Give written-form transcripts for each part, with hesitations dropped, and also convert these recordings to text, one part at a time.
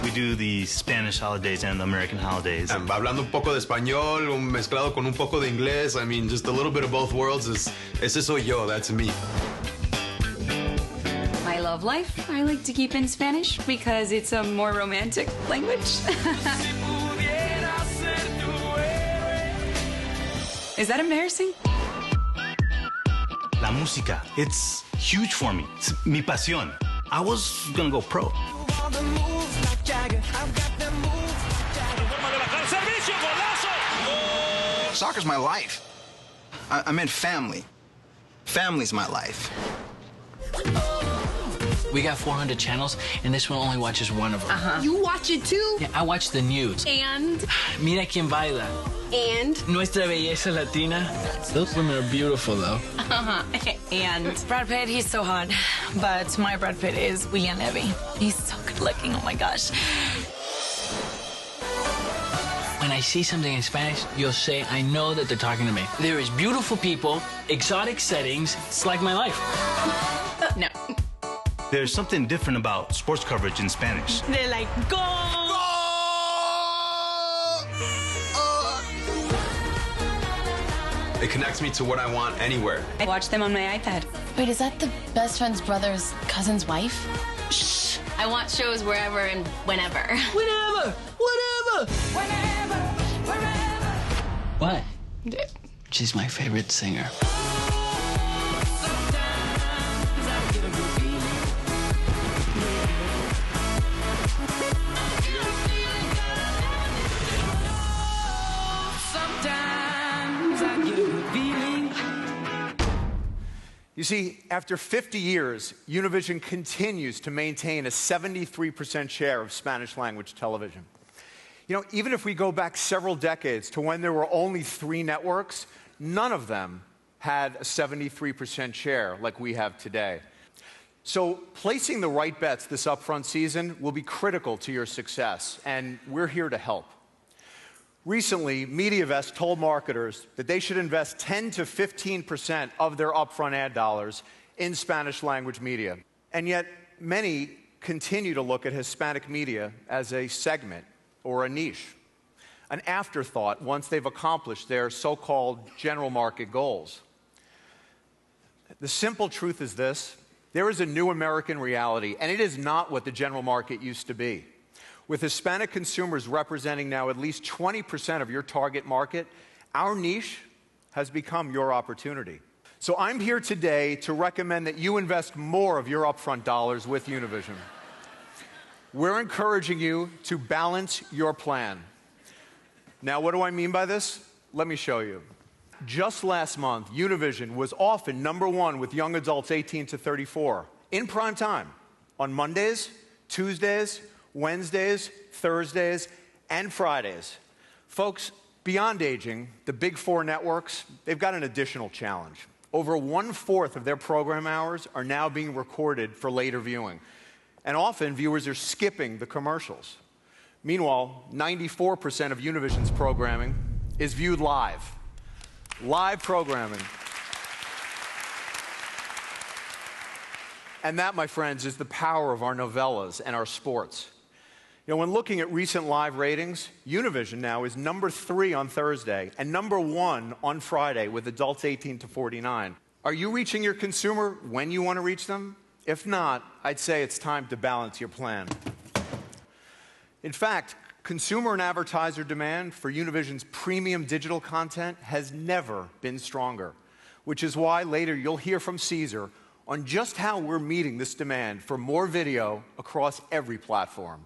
We do the Spanish holidays and the American holidays. Hablando un poco de español, mezclado con un poco de inglés. I mean, just a little bit of both worlds. Ese soy yo, that's me. My love life, I like to keep in Spanish because it's a more romantic language. Is that embarrassing? La música, it's huge for me. It's mi pasión. I was gonna go pro. Soccer's my life. I meant family. Family's my life. We got 400 channels, and this one only watches one of them. You watch it too? Yeah, I watch the news. And? Mira quien baila. And? Nuestra belleza latina. Those women are beautiful, though. And? Brad Pitt, he's so hot. But my Brad Pitt is William Levy. He's so good looking, oh my gosh. When I see something in Spanish, you'll say, I know that they're talking to me. There is beautiful people, exotic settings. It's like my life. No. There's something different about sports coverage in Spanish. They're like, go! It connects me to what I want anywhere. I watch them on my iPad. Wait, is that the best friend's brother's cousin's wife? Shh. I want shows wherever and whenever. Whatever! What? She's my favorite singer. You see, after 50 years, Univision continues to maintain a 73% share of Spanish language television. You know, even if we go back several decades to when there were only 3 networks, none of them had a 73% share like we have today. So placing the right bets this upfront season will be critical to your success, and we're here to help. Recently, MediaVest told marketers that they should invest 10 to 15% of their upfront ad dollars in Spanish language media. And yet, many continue to look at Hispanic media as a segment or a niche, an afterthought once they've accomplished their so-called general market goals. The simple truth is this: there is a new American reality, and it is not what the general market used to be. With Hispanic consumers representing now at least 20% of your target market, our niche has become your opportunity. So I'm here today to recommend that you invest more of your upfront dollars with Univision. We're encouraging you to balance your plan. Now, what do I mean by this? Let me show you. Just last month, Univision was often #1 with young adults 18 to 34 in prime time on Mondays, Tuesdays, Wednesdays, Thursdays, and Fridays. Folks, beyond aging, the big 4 networks, they've got an additional challenge. Over 1/4 of their program hours are now being recorded for later viewing. And often, viewers are skipping the commercials. Meanwhile, 94% of Univision's programming is viewed live. Live programming. And that, my friends, is the power of our novellas and our sports. You know, when looking at recent live ratings, Univision now is #3 on Thursday and #1 on Friday with adults 18 to 49. Are you reaching your consumer when you want to reach them? If not, I'd say it's time to balance your plan. In fact, consumer and advertiser demand for Univision's premium digital content has never been stronger, which is why later you'll hear from Caesar on just how we're meeting this demand for more video across every platform,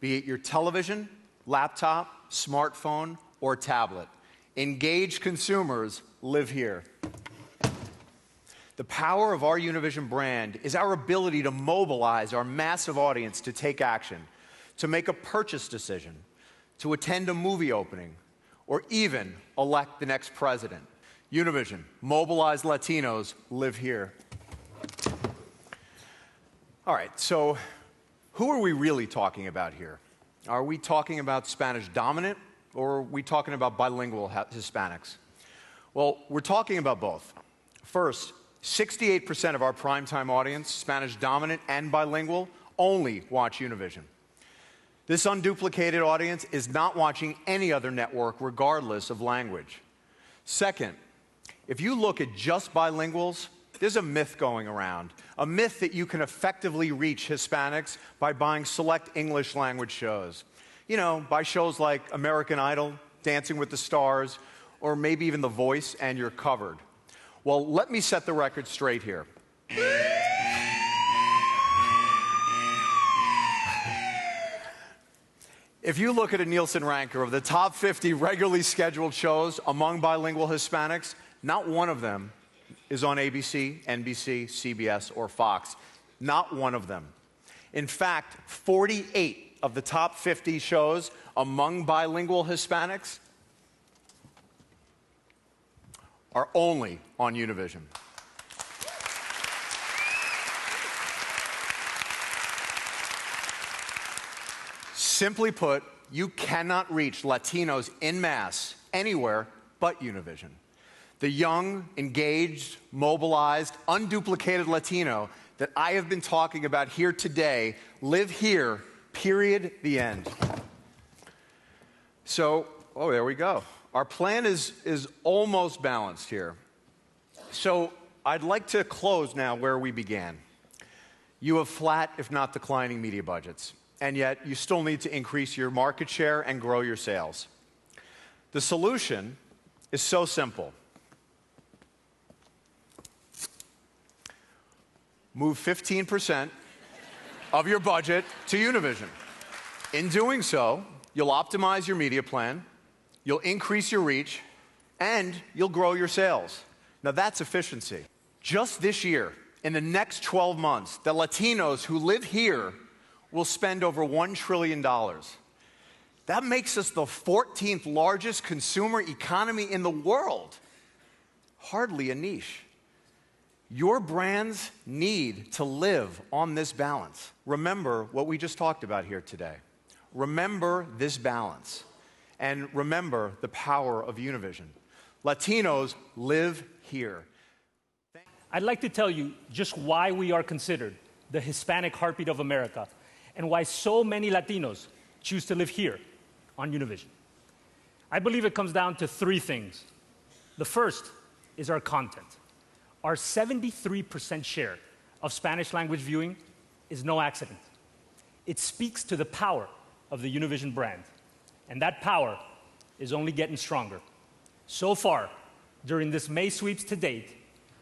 be it your television, laptop, smartphone, or tablet. Engaged consumers live here. The power of our Univision brand is our ability to mobilize our massive audience to take action, to make a purchase decision, to attend a movie opening, or even elect the next president. Univision, mobilized Latinos live here. All right, so who are we really talking about here? Are we talking about Spanish dominant, or are we talking about bilingual Hispanics? Well, we're talking about both. First, 68% of our primetime audience, Spanish dominant and bilingual, only watch Univision. This unduplicated audience is not watching any other network regardless of language. Second, if you look at just bilinguals, there's a myth going around, a myth that you can effectively reach Hispanics by buying select English language shows. You know, by shows like American Idol, Dancing with the Stars, or maybe even The Voice, and you're covered. Well, let me set the record straight here. If you look at a Nielsen ranker of the top 50 regularly scheduled shows among bilingual Hispanics, not one of them is on ABC, NBC, CBS, or Fox. Not one of them. In fact, 48 of the top 50 shows among bilingual Hispanics are only on Univision. Simply put, you cannot reach Latinos en masse anywhere but Univision. The young, engaged, mobilized, unduplicated Latino that I have been talking about here today live here, period, the end. So, oh, there we go. Our plan is almost balanced here. So I'd like to close now where we began. You have flat, if not declining, media budgets, and yet you still need to increase your market share and grow your sales. The solution is so simple. Move 15% of your budget to Univision. In doing so, you'll optimize your media plan, you'll increase your reach, and you'll grow your sales. Now that's efficiency. Just this year, in the next 12 months, the Latinos who live here will spend over $1 trillion. That makes us the 14th largest consumer economy in the world. Hardly a niche. Your brands need to live on this balance. Remember what we just talked about here today. Remember this balance. And remember the power of Univision. Latinos live here. I'd like to tell you just why we are considered the Hispanic heartbeat of America and why so many Latinos choose to live here on Univision. I believe it comes down to three things. The first is our content. Our 73% share of Spanish language viewing is no accident. It speaks to the power of the Univision brand, and that power is only getting stronger. So far, during this May sweeps to date,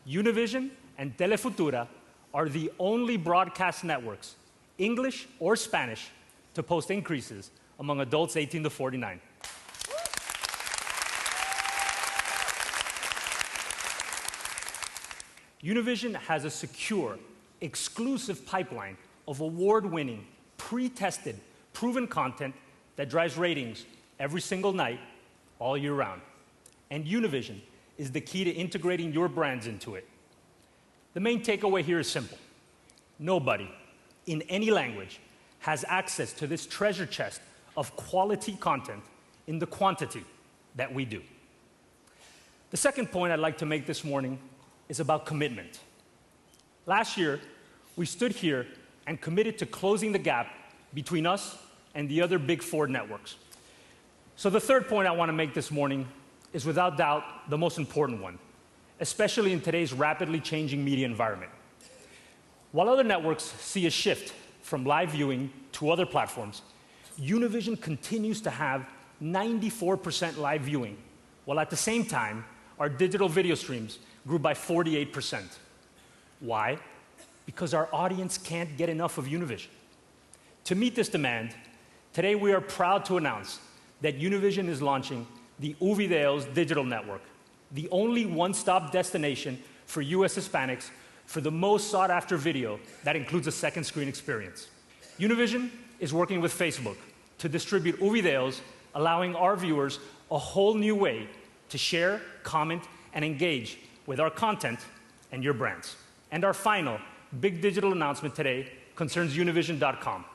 Univision and Telefutura are the only broadcast networks, English or Spanish, to post increases among adults 18 to 49. Univision has a secure, exclusive pipeline of award-winning, pre-tested, proven content that drives ratings every single night, all year round. And Univision is the key to integrating your brands into it. The main takeaway here is simple. Nobody, in any language, has access to this treasure chest of quality content in the quantity that we do. The second point I'd like to make this morning is about commitment. Last year, we stood here and committed to closing the gap between us and the other big four networks. So the third point I want to make this morning is without doubt the most important one, especially in today's rapidly changing media environment. While other networks see a shift from live viewing to other platforms, Univision continues to have 94% live viewing, while at the same time, our digital video streams grew by 48%. Why? Because our audience can't get enough of Univision. To meet this demand, today we are proud to announce that Univision is launching the Uvideos digital network, the only one-stop destination for US Hispanics for the most sought-after video that includes a second screen experience. Univision is working with Facebook to distribute Uvideos, allowing our viewers a whole new way to share, comment, and engage with our content and your brands. And our final big digital announcement today concerns Univision.com.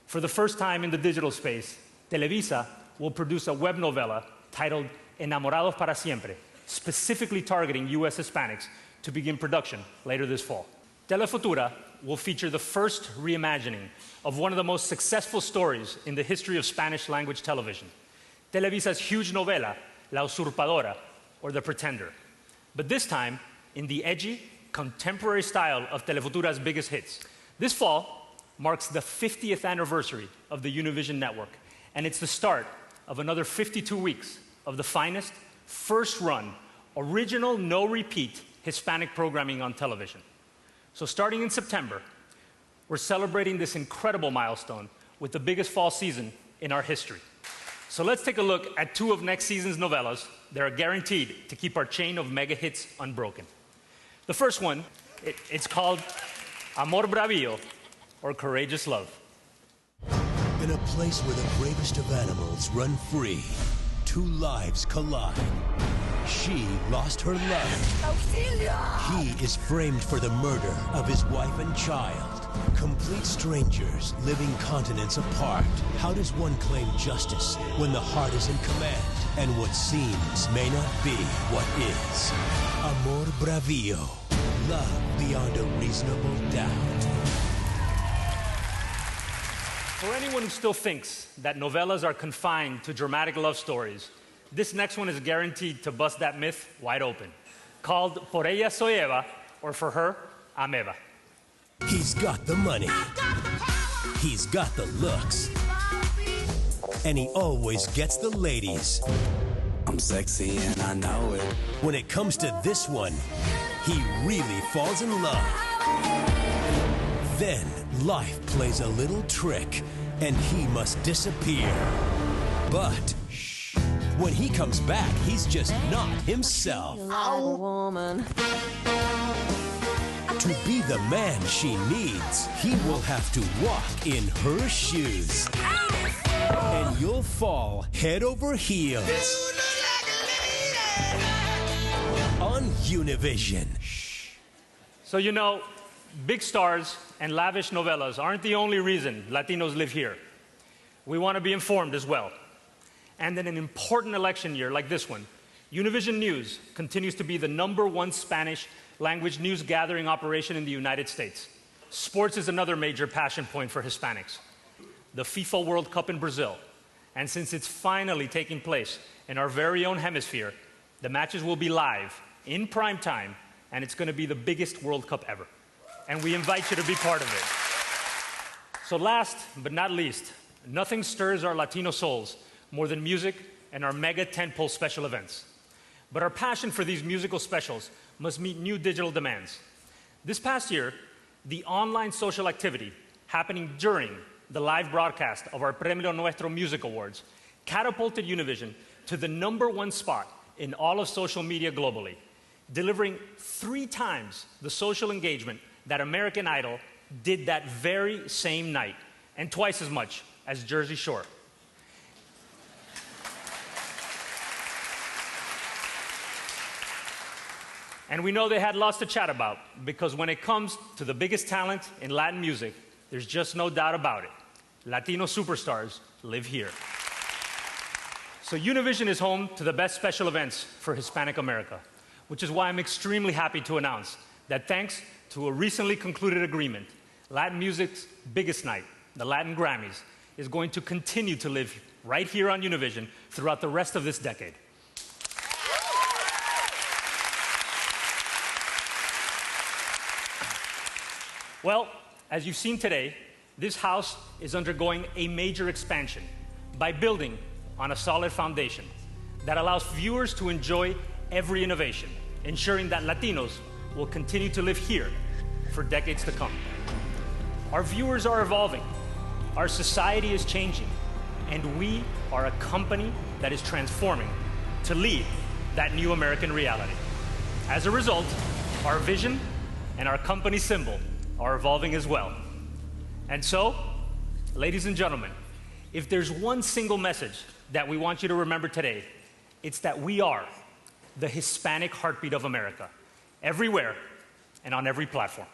For the first time in the digital space, Televisa will produce a web novela titled Enamorados para Siempre, specifically targeting U.S. Hispanics, to begin production later this fall. Telefutura will feature the first reimagining of one of the most successful stories in the history of Spanish-language television, Televisa's huge novela, La Usurpadora, or The Pretender. But this time, in the edgy, contemporary style of Telefutura's biggest hits. This fall marks the 50th anniversary of the Univision network, and it's the start of another 52 weeks of the finest, first-run, original, no-repeat Hispanic programming on television. So starting in September, we're celebrating this incredible milestone with the biggest fall season in our history. So let's take a look at two of next season's novellas that are guaranteed to keep our chain of mega hits unbroken. The first one, it's called Amor Bravío, or Courageous Love. In a place where the bravest of animals run free, two lives collide. She lost her life. Auxilio! He is framed for the murder of his wife and child. Complete strangers living continents apart. How does one claim justice when the heart is in command and what seems may not be what is? Amor Bravío. Love beyond a reasonable doubt. For anyone who still thinks that novellas are confined to dramatic love stories, this next one is guaranteed to bust that myth wide open. Called Por ella soy Eva, or For her, I'm Eva. He's got the money. He's got the looks. And he always gets the ladies. I'm sexy and I know it. When it comes to this one, he really falls in love. Then life plays a little trick, and he must disappear. But when he comes back, he's just not himself. Woman. To be the man she needs, he will have to walk in her shoes. And you'll fall head over heels. On Univision. So you know, big stars and lavish novellas aren't the only reason Latinos live here. We want to be informed as well. And in an important election year like this one, Univision News continues to be the #1 Spanish language news gathering operation in the United States. Sports is another major passion point for Hispanics. The FIFA World Cup in Brazil. And since it's finally taking place in our very own hemisphere, the matches will be live, in prime time, and it's going to be the biggest World Cup ever. And we invite you to be part of it. So last but not least, nothing stirs our Latino souls more than music and our mega tentpole special events. But our passion for these musical specials must meet new digital demands. This past year, the online social activity happening during the live broadcast of our Premio Nuestro Music Awards catapulted Univision to the #1 spot in all of social media globally, delivering 3 times the social engagement that American Idol did that very same night, and twice as much as Jersey Shore. And we know they had lots to chat about, because when it comes to the biggest talent in Latin music, there's just no doubt about it. Latino superstars live here. So Univision is home to the best special events for Hispanic America, which is why I'm extremely happy to announce that thanks to a recently concluded agreement, Latin music's biggest night, the Latin Grammys, is going to continue to live right here on Univision throughout the rest of this decade. Well, as you've seen today, this house is undergoing a major expansion by building on a solid foundation that allows viewers to enjoy every innovation, ensuring that Latinos will continue to live here for decades to come. Our viewers are evolving, our society is changing, and we are a company that is transforming to lead that new American reality. As a result, our vision and our company symbol are evolving as well. And so, ladies and gentlemen, if there's one single message that we want you to remember today, it's that we are the Hispanic heartbeat of America, everywhere and on every platform.